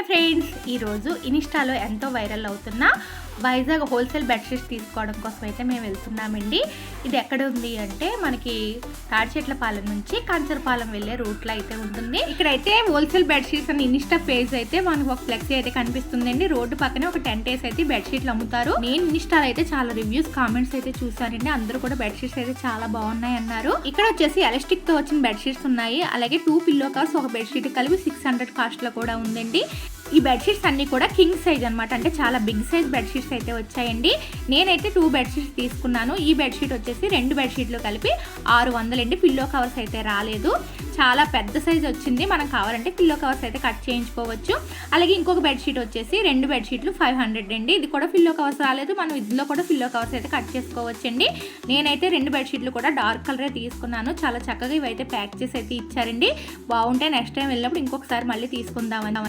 Hi friends, ఈరోజు ఇన్స్టాలో ఎంతో వైరల్ అవుతున్న వైజాగ్ హోల్సేల్ బెడ్షీట్స్ తీసుకోవడం కోసం అయితే మేము వెళ్తున్నామండి. ఇది ఎక్కడ ఉంది అంటే మనకి తాడిచెట్లపాలెం నుంచి కంచరపాలెం వెళ్ళే రూట్లో అయితే ఉంటుంది. ఇక్కడైతే హోల్సేల్ బెడ్షీట్స్ అని ఇన్స్టా పేజ్ అయితే మనకు ఒక ఫ్లెక్సీ అయితే కనిపిస్తుందండి. రోడ్డు పక్కనే ఒక టెంట్ వేసి అయితే బెడ్షీట్లు అమ్ముతారు. నేను ఇన్స్టాలో అయితే చాలా రివ్యూస్ కామెంట్స్ అయితే చూసానండి. అందరూ కూడా బెడ్షీట్స్ అయితే చాలా బాగున్నాయి అన్నారు. ఇక్కడ వచ్చేసి ఎలాస్టిక్ తో వచ్చిన బెడ్షీట్స్ ఉన్నాయి. అలాగే 2 పిల్లో కవర్స్ ఒక బెడ్షీట్ కలిపి 600 కాస్ట్ లో కూడా ఉందండి. ఈ బెడ్షీట్స్ అన్ని కూడా కింగ్ సైజ్ అనమాట, అంటే చాలా బిగ్ సైజ్ బెడ్షీట్స్ అయితే వచ్చాయండి. నేనైతే 2 బెడ్షీట్స్ తీసుకున్నాను. ఈ బెడ్షీట్ వచ్చేసి 2 బెడ్షీట్లు కలిపి 600 అండి. పిల్లో కవర్స్ అయితే రాలేదు, చాలా పెద్ద సైజ్ వచ్చింది. మనం కావాలంటే పిల్లో కవర్స్ అయితే కట్ చేయించుకోవచ్చు. అలాగే ఇంకొక బెడ్షీట్ వచ్చేసి 2 బెడ్షీట్లు 500 అండి. ఇది కూడా పిల్లో కవర్స్ రాలేదు, మనం ఇందులో కూడా పిల్లో కవర్స్ అయితే కట్ చేసుకోవచ్చు అండి. నేనైతే 2 బెడ్షీట్లు కూడా డార్క్ కలరే తీసుకున్నాను. చాలా చక్కగా ఇవైతే ప్యాక్ చేసి అయితే ఇచ్చారండి. బాగుంటే నెక్స్ట్ టైం వెళ్ళినప్పుడు ఇంకొకసారి మళ్ళీ తీసుకుందామని